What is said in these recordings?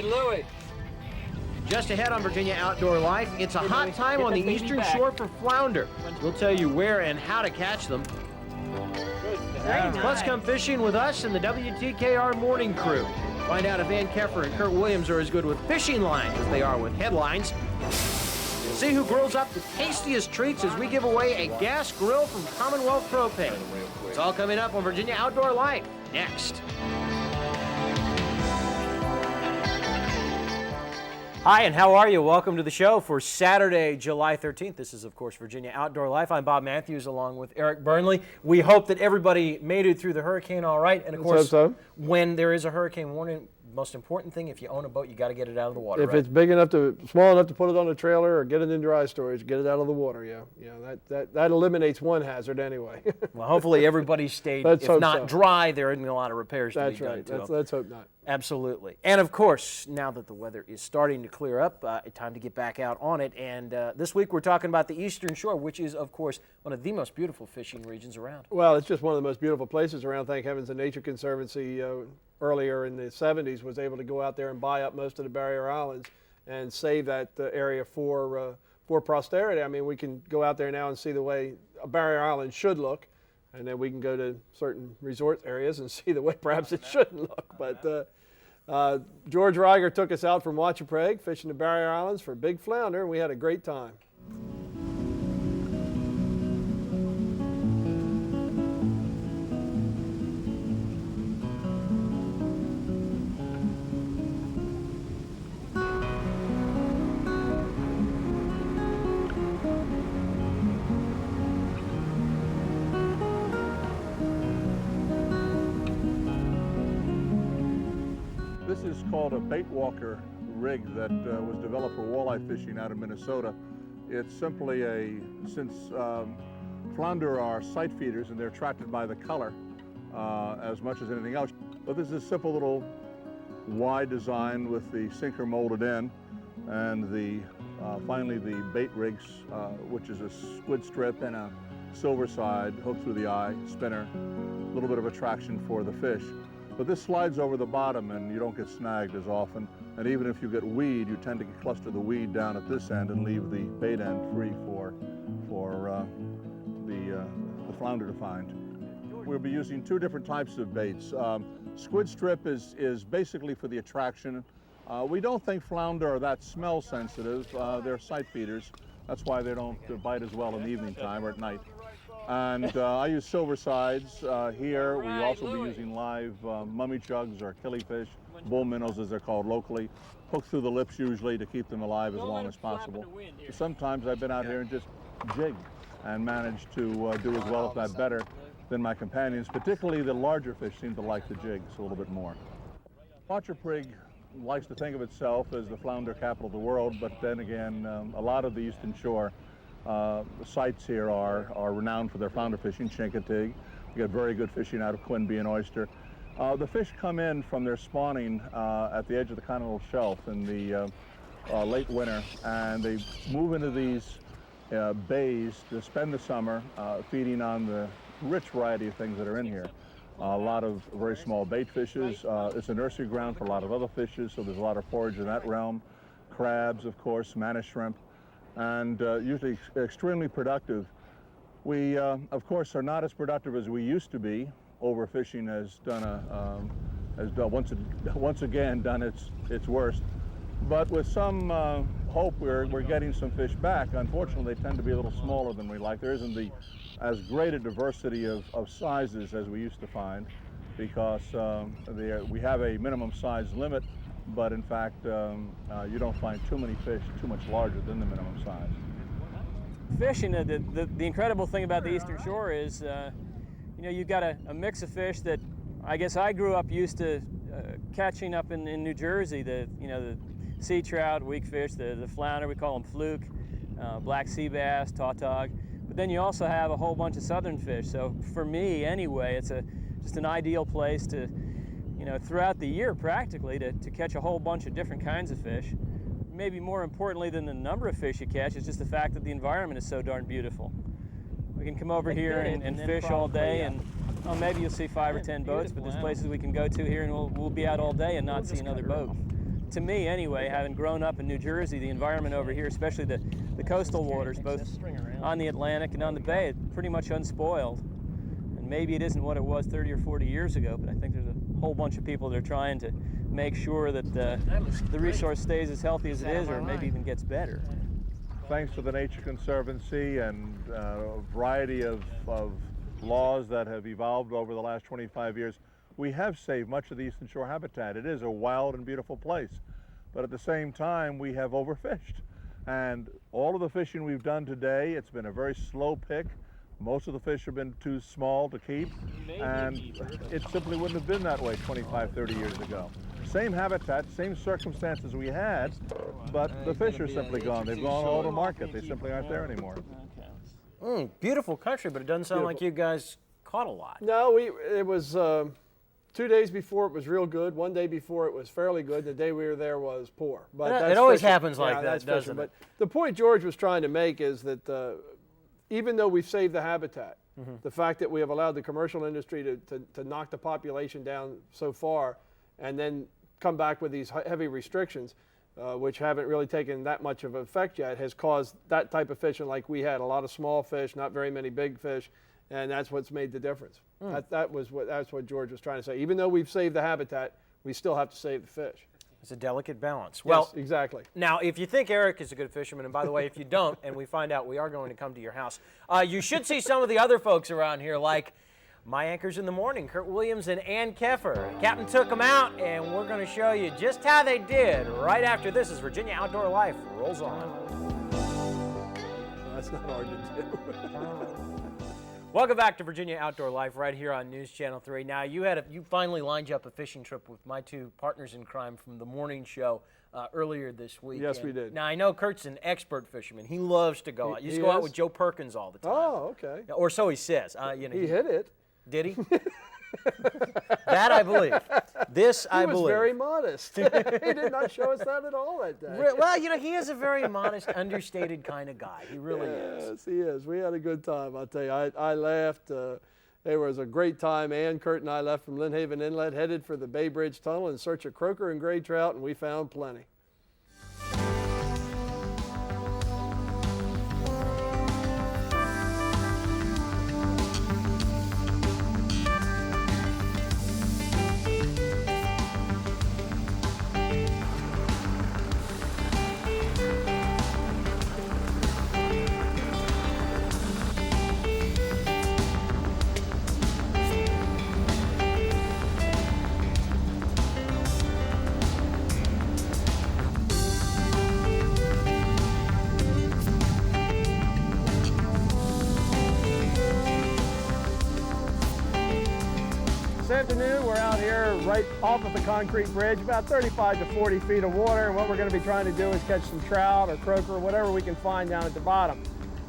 Hey, Louie. Just ahead on Virginia Outdoor Life, it's a hot time on the eastern shore for flounder. We'll tell you where and how to catch them. Plus, come fishing with us and the WTKR morning crew. Find out if Ann Keffer and Kurt Williams are as good with fishing lines as they are with headlines. See who grills up the tastiest treats as we give away a gas grill from Commonwealth Propane. It's all coming up on Virginia Outdoor Life next. Hi, and how are you? Welcome to the show for Saturday, July 13th. This is, of course, Virginia Outdoor Life. I'm Bob Matthews along with Eric Burnley. We hope that everybody made it through the hurricane all right. And, of course, when there is a hurricane warning, most important thing, if you own a boat, you got to get it out of the water. If it's big enough small enough to put it on a trailer or get it in dry storage, get it out of the water. That eliminates one hazard anyway. Well, hopefully everybody stayed. If not dry, there isn't a lot of repairs to be done. That's right. Let's hope not. Absolutely. And of course, now that the weather is starting to clear up, time to get back out on it. And this week we're talking about the Eastern Shore, which is, of course, one of the most beautiful fishing regions around. Well, it's just one of the most beautiful places around. Thank heavens the Nature Conservancy earlier in the 70s was able to go out there and buy up most of the barrier islands and save that area for posterity. I mean, we can go out there now and see the way a barrier island should look, and then we can go to certain resort areas and see the way perhaps it shouldn't look. But George Reiger took us out from Wachaprague fishing the barrier islands for big flounder, and we had a great time. This is called a bait walker rig that was developed for walleye fishing out of Minnesota. It's simply since flounder are sight feeders and they're attracted by the color as much as anything else. But this is a simple little Y design with the sinker molded in, and finally the bait rigs, which is a squid strip and a silver side hooked through the eye, spinner, a little bit of attraction for the fish. But this slides over the bottom and you don't get snagged as often. And even if you get weed, you tend to cluster the weed down at this end and leave the bait end free for the flounder to find. We'll be using two different types of baits. Squid strip is basically for the attraction. We don't think flounder are that smell sensitive. They're sight feeders. That's why they don't bite as well in the evening time or at night. And I use silver sides here. We also be using live mummy chugs or killifish, bull minnows as they're called locally, hooked through the lips usually to keep them alive as long as possible. So sometimes I've been out here and just jigged and managed to do as well, if not better, than my companions. Particularly the larger fish seem to like the jigs a little bit more. Wachaprague likes to think of itself as the flounder capital of the world, but then again, a lot of the Eastern Shore sites here are renowned for their flounder fishing. Chincoteague, we get very good fishing out of Quinby and Oyster. The fish come in from their spawning at the edge of the continental shelf in the late winter, and they move into these bays to spend the summer feeding on the rich variety of things that are in here. A lot of very small bait fishes. It's a nursery ground for a lot of other fishes, so there's a lot of forage in that realm. Crabs, of course, manna shrimp, and usually extremely productive. We, of course, are not as productive as we used to be. Overfishing has once again done its worst. But with some hope, we're getting some fish back. Unfortunately, they tend to be a little smaller than we like. There isn't as great a diversity of sizes as we used to find, because we have a minimum size limit, but in fact, you don't find too many fish too much larger than the minimum size. Fishing, the incredible thing about the Eastern Shore is, you've got a mix of fish that I guess I grew up used to catching up in New Jersey. The sea trout, weakfish, the flounder, we call them fluke, black sea bass, tautog. But then you also have a whole bunch of southern fish. So for me, anyway, it's just an ideal place to, throughout the year practically, to catch a whole bunch of different kinds of fish. Maybe more importantly than the number of fish you catch, is just the fact that the environment is so darn beautiful. We can come over here and fish all day, and maybe you'll see 5 or 10 boats, but there's places we can go to here and we'll be out all day and not see another boat. to me anyway, having grown up in New Jersey, the environment over here, especially the coastal waters, both on the Atlantic and on the Bay, it's pretty much unspoiled. And maybe it isn't what it was 30 or 40 years ago, but I think there's a whole bunch of people that are trying to make sure that the resource stays as healthy as it is, or maybe even gets better. Thanks to the Nature Conservancy and a variety of laws that have evolved over the last 25 years, we have saved much of the Eastern Shore habitat. It is a wild and beautiful place, but at the same time we have overfished. And all of the fishing we've done today, it's been a very slow pick. Most of the fish have been too small to keep, and it simply wouldn't have been that way 25, 30 years ago. Same habitat, same circumstances we had, but the fish are simply gone. They've gone all to market. They simply aren't there anymore. Beautiful country, but it doesn't sound like you guys caught a lot. No, it was 2 days before it was real good. 1 day before it was fairly good. The day we were there was poor. But it always fishing. happens like that, that's doesn't fishing. it? But the point George was trying to make is that even though we've saved the habitat, the fact that we have allowed the commercial industry to knock the population down so far and then come back with these heavy restrictions, which haven't really taken that much of an effect yet, has caused that type of fishing like we had. A lot of small fish, not very many big fish, and that's what's made the difference. That's what George was trying to say. Even though we've saved the habitat, we still have to save the fish. It's a delicate balance. Well, yes, exactly. Now, if you think Eric is a good fisherman, and by the way, if you don't, and we find out we are going to come to your house, you should see some of the other folks around here, like my anchors in the morning, Kurt Williams and Ann Keffer. Captain took them out, and we're going to show you just how they did right after this as Virginia Outdoor Life rolls on. That's not hard to do. Welcome back to Virginia Outdoor Life right here on News Channel 3. Now, you finally lined up a fishing trip with my two partners in crime from the morning show earlier this week. Yes, we did. Now, I know Kurt's an expert fisherman. He loves to go out. He used to go out with Joe Perkins all the time. Oh, okay. Or so he says. He hit it. Did he? That I believe. This I believe. He was very modest. He did not show us that at all that day. Well, he is a very modest, understated kind of guy. He really is. Yes, he is. We had a good time, I'll tell you. I laughed. It was a great time. Ann, Kurt, and I left from Lynn Haven Inlet, headed for the Bay Bridge Tunnel in search of croaker and gray trout, and we found plenty. This afternoon, we're out here right off of the concrete bridge, about 35 to 40 feet of water, and what we're going to be trying to do is catch some trout or croaker or whatever we can find down at the bottom.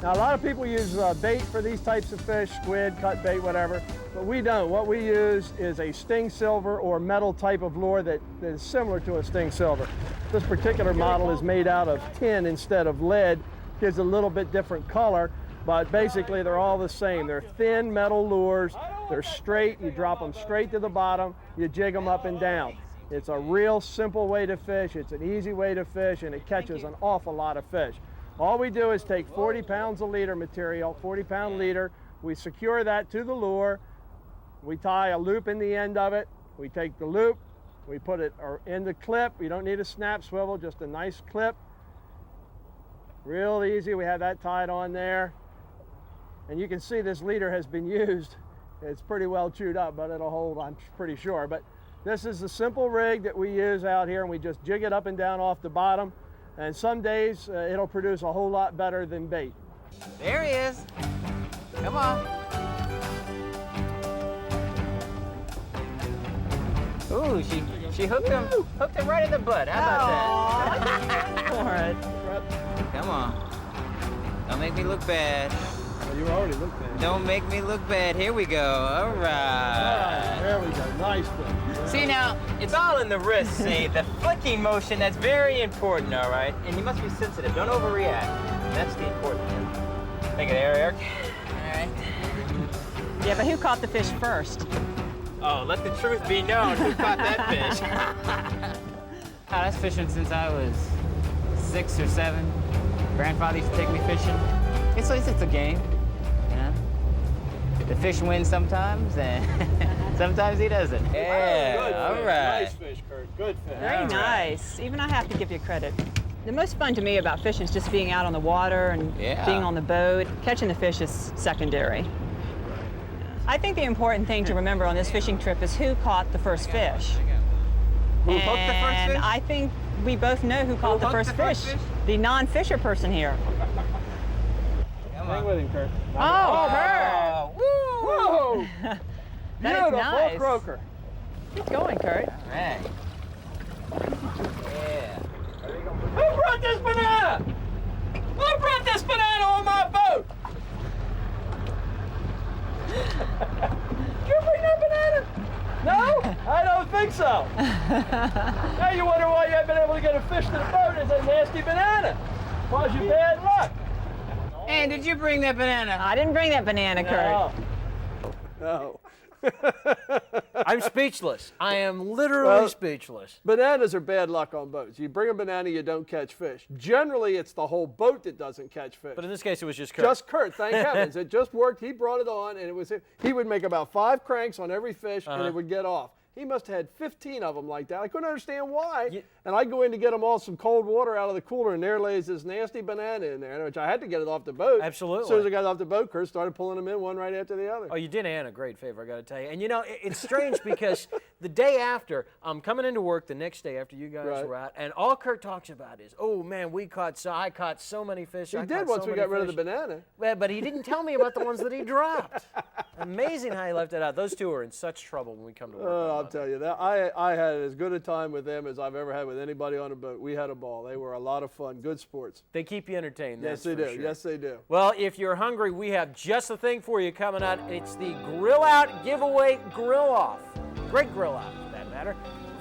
Now, a lot of people use bait for these types of fish, squid, cut bait, whatever, but we don't. What we use is a sting silver or metal type of lure that is similar to a sting silver. This particular model is made out of tin instead of lead, gives a little bit different color, but basically they're all the same. They're thin metal lures. They're straight. You drop them straight to the bottom. You jig them up and down. It's a real simple way to fish. It's an easy way to fish, and it catches an awful lot of fish. All we do is take 40 pounds of leader material, 40-pound leader. We secure that to the lure. We tie a loop in the end of it. We take the loop. We put it in the clip. You don't need a snap swivel, just a nice clip. Real easy. We have that tied on there. And you can see this leader has been used. It's pretty well chewed up, but it'll hold, I'm pretty sure. But this is the simple rig that we use out here, and we just jig it up and down off the bottom. And some days it'll produce a whole lot better than bait. There he is. Come on. Ooh, she hooked him right in the butt. How about that? All right. Come on. Don't make me look bad. Well, you already looked at it. Don't make me look bad. Here we go. All right. There we go. Nice one. See now, it's all in the wrist, see? The flicking motion, that's very important, all right? And you must be sensitive. Don't overreact. That's the important thing. Take it there, Eric. All right. Yeah, but who caught the fish first? Oh, let the truth be known. Who caught that fish? I was fishing since I was 6 or 7. Grandfather used to take me fishing. It's a game, you know. The fish wins sometimes, and sometimes he doesn't. Yeah, all right. Nice fish, Kurt. Good fish. Very nice. Even I have to give you credit. The most fun to me about fishing is just being out on the water and being on the boat. Catching the fish is secondary. I think the important thing to remember on this fishing trip is who caught the first fish. Who hooked the first fish? And I think we both know who caught the first fish. The non-fisher person here. Hang with him, Kurt. Oh, Kurt! Whoa! That is Beautiful nice. croaker. Keep going, Kurt. All right. Yeah. Who brought this banana? Who brought this banana on my boat? Did you bring that banana? No? I don't think so. Now you wonder why you haven't been able to get a fish to the boat. It's a nasty banana. Caused you bad luck. Hey, did you bring that banana? I didn't bring that banana, Kurt. No. I'm speechless. I am literally speechless. Bananas are bad luck on boats. You bring a banana, you don't catch fish. Generally, it's the whole boat that doesn't catch fish. But in this case, it was just Kurt. Just Kurt, thank heavens. It just worked. He brought it on, and it was he would make about 5 cranks on every fish, and it would get off. He must have had 15 of them like that. I couldn't understand why. And I'd go in to get them all some cold water out of the cooler, and there lays this nasty banana in there, which I had to get it off the boat. Absolutely. As soon as I got it off the boat, Kurt started pulling them in one right after the other. Oh, you did Ann a great favor, I got to tell you. And you know, it's strange because the day after, I'm coming into work the next day after you guys were out, and all Kurt talks about is, oh man, I caught so many fish. He did once we got rid of the banana. Well, but he didn't tell me about the ones that he dropped. Amazing how he left it out. Those two are in such trouble when we come to work. I'll tell you that. I had as good a time with them as I've ever had with anybody on a boat. We had a ball. They were a lot of fun. Good sports. They keep you entertained. Yes, they that's do. for sure. Yes, they do. Well, if you're hungry, we have just the thing for you coming out. It's the Grill Out Giveaway Grill Off. Great grill out, for that matter.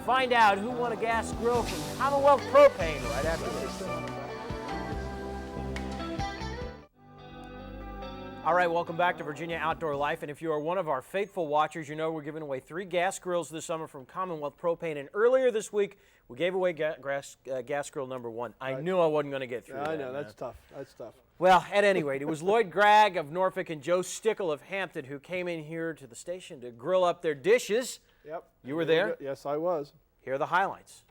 Find out who won a gas grill from Commonwealth Propane right after this. All right, welcome back to Virginia Outdoor Life. And if you are one of our faithful watchers, you know we're giving away 3 gas grills this summer from Commonwealth Propane. And earlier this week, we gave away gas grill number 1. I knew I wasn't going to get through that. I know, that's tough. That's tough. Well, at any rate, it was Lloyd Gregg of Norfolk and Joe Stickle of Hampton who came in here to the station to grill up their dishes. Yep. You were there? Yes, I was. Here are the highlights.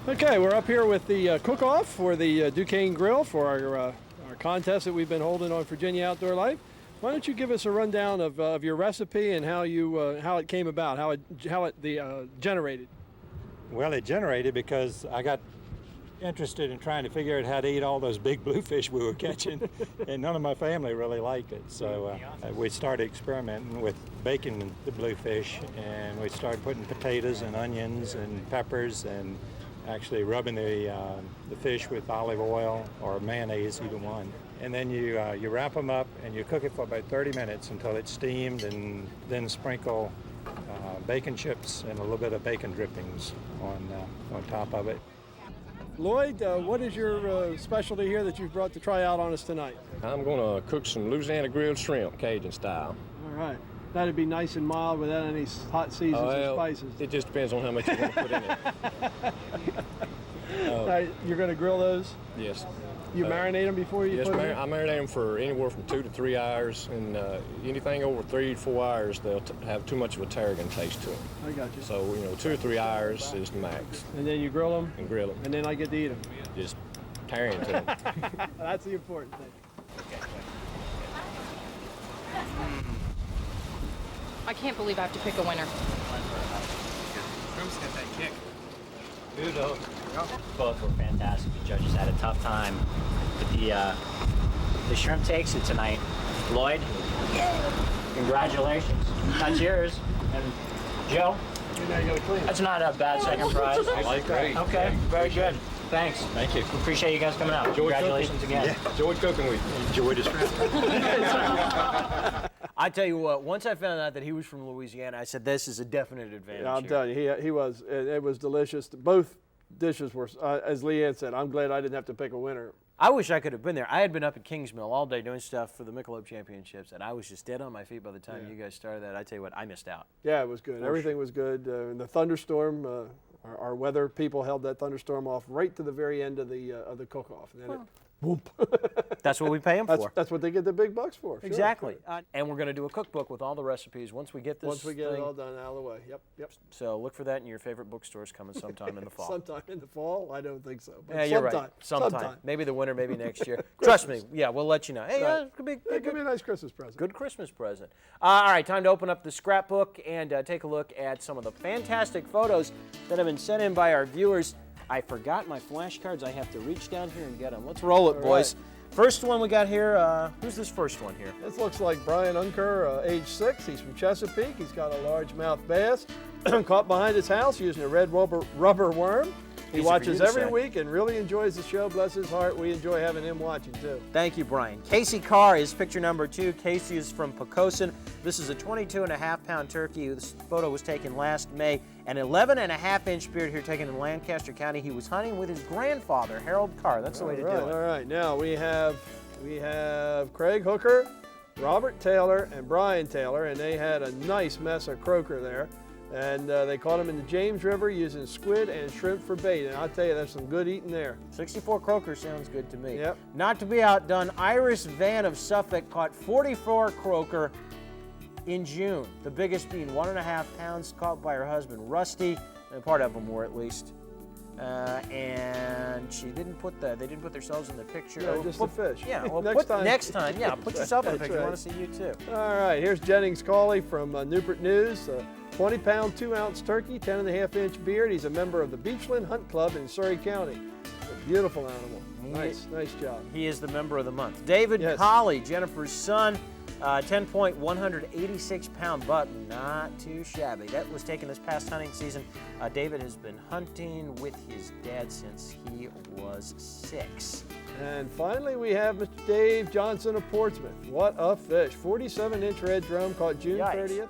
Okay, we're up here with the cook-off for the Duquesne Grill for our contest that we've been holding on Virginia Outdoor Life. Why don't you give us a rundown of your recipe and how it came about, how it generated? Well, it generated because I got interested in trying to figure out how to eat all those big bluefish we were catching, and none of my family really liked it. So we started experimenting with baking the bluefish, and we started putting potatoes and onions and peppers and actually rubbing the fish with olive oil or mayonnaise, either one. And then you wrap them up and you cook it for about 30 minutes until it's steamed, and then sprinkle bacon chips and a little bit of bacon drippings on top of it. Lloyd, what is your specialty here that you've brought to try out on us tonight? I'm going to cook some Louisiana grilled shrimp, Cajun style. All right. That'd be nice and mild without any hot seasons and spices. It just depends on how much you want to put in it. You're going to grill those? Yes. You marinate them before you put them in? I marinate them for anywhere from 2 to 3 hours, and anything over 3 to 4 hours, they'll have too much of a tarragon taste to them. I got you. So, 2 or 3 hours is the max. And then you grill them? And grill them. And then I get to eat them? Just tear into them. That's the important thing. I can't believe I have to pick a winner. Shrimp's got that kick. Kudos. Both were fantastic. The judges had a tough time. But the shrimp takes it tonight. Lloyd, congratulations. That's yours. And Joe, that's not a bad second prize. I like that. Okay, very good. Thanks. Thank you. Appreciate you guys coming out. Congratulations again. Yeah. Enjoyed cooking with you. Enjoyed his friend. I tell you what, once I found out that he was from Louisiana, I said this is a definite advantage. Yeah, I'm telling you, he was. It was delicious. Both dishes were, as Leanne said, I'm glad I didn't have to pick a winner. I wish I could have been there. I had been up at Kingsmill all day doing stuff for the Michelob Championships, and I was just dead on my feet by the time you guys started that. I tell you what, I missed out. Yeah, it was good. Everything was good. And the thunderstorm Our weather people held that thunderstorm off right to the very end of the cook-off. And then whoop. That's what we pay them for. That's what they get the big bucks for. Sure, Exactly. sure. And we're going to do a cookbook with all the recipes once we get this Once we get it thing. all done out of the way. Yep. So look for that in your favorite bookstores coming sometime in the fall. Sometime in the fall? I don't think so. But Yeah, you're sometime. right. Sometime. Maybe the winter, maybe next year. Trust me. Yeah, we'll let you know. Hey, Right. it could be a nice Christmas present. Good Christmas present. All right, time to open up the scrapbook and take a look at some of the fantastic photos that have been sent in by our viewers. I forgot my flashcards. I have to reach down here and get them. Let's roll it, boys. Right. First one we got here, who's this first one here? This looks like Brian Unker, age 6. He's from Chesapeake. He's got a largemouth bass caught behind his house using a red rubber worm. He Easy watches for you to every say. week and really enjoys the show. Bless his heart. We enjoy having him watching, too. Thank you, Brian. Casey Carr is picture number 2. Casey is from Poquoson. This is a 22.5-pound turkey. This photo was taken last May. An 11.5-inch beard here taken in Lancaster County. He was hunting with his grandfather, Harold Carr. That's the way to do it. All right. Now we have Craig Hooker, Robert Taylor, and Brian Taylor, and they had a nice mess of croaker there. And they caught them in the James River using squid and shrimp for bait. And I'll tell you, there's some good eating there. 64 croaker sounds good to me. Yep. Not to be outdone, Iris Van of Suffolk caught 44 croaker in June. The biggest being 1.5 pounds caught by her husband, Rusty. And part of them were at least. And they didn't put themselves in the picture. Yeah, just the fish. Yeah, well, Next time. Yeah, put yourself in the That's picture. right. I want to see you too. All right, here's Jennings Cawley from Newport News. 20-pound, 2-ounce turkey, 10.5-inch beard. He's a member of the Beachland Hunt Club in Surrey County. A beautiful animal. Nice job. He is the member of the month. David Yes. Colley, Jennifer's son, 10-point, 186-pound buck. Not too shabby. That was taken this past hunting season. David has been hunting with his dad since he was 6. And finally, we have Mr. Dave Johnson of Portsmouth. What a fish. 47-inch red drum caught June Yikes. 30th.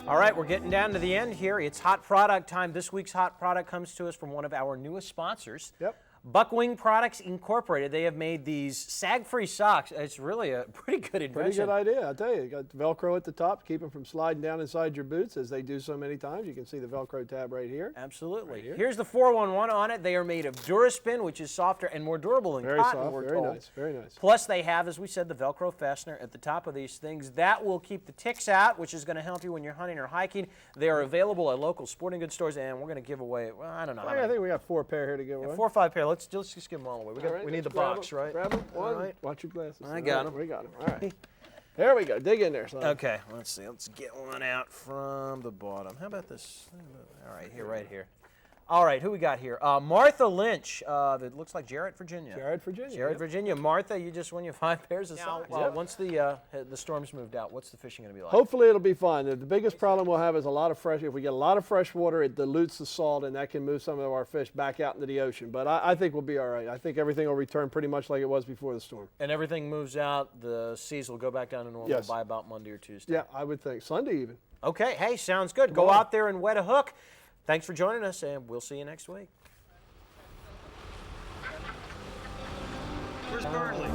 All right, we're getting down to the end here. It's hot product time. This week's hot product comes to us from one of our newest sponsors. Yep. Buckwing Products Incorporated. They have made these sag-free socks. It's really a pretty good invention. Pretty good idea, I tell you. You got Velcro at the top to keep them from sliding down inside your boots, as they do so many times. You can see the Velcro tab right here. Absolutely. Right here. Here's the 411 on it. They are made of Duraspin, which is softer and more durable than Very cotton, soft, we're very told. nice, very nice. Plus, they have, as we said, the Velcro fastener at the top of these things. That will keep the ticks out, which is going to help you when you're hunting or hiking. They are available at local sporting goods stores, and we're going to give away, well, I don't know. I think we got 4 pair here to give away. 4 or 5 pair. Let's just give them all away. All right, We need the let's grab box, 'em, right? Grab them. All right. Watch your glasses. I got 'em. We got them. All right. There we go. Dig in there, son. Okay, let's see. Let's get one out from the bottom. How about this? All right, right here. All right, who we got here? Martha Lynch. That looks like Jarrett, Virginia. Jarrett, Virginia. Jarrett, yep. Virginia. Martha, you just won your 5 pairs of Now, socks. yep. Once the storm's moved out, what's the fishing going to be like? Hopefully it'll be fine. The biggest problem we'll have is a lot of fresh. If we get a lot of fresh water, it dilutes the salt, and that can move some of our fish back out into the ocean. But I think we'll be all right. I think everything will return pretty much like it was before the storm. And everything moves out, the seas will go back down to normal Yes. by about Monday or Tuesday. Yeah, I would think. Sunday even. Okay, hey, sounds good. Go out there and wet a hook. Thanks for joining us, and we'll see you next week. Where's Burnley?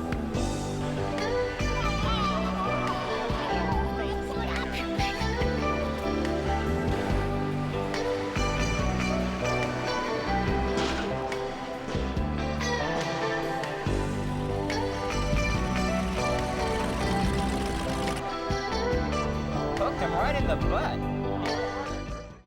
Hooked him right in the butt.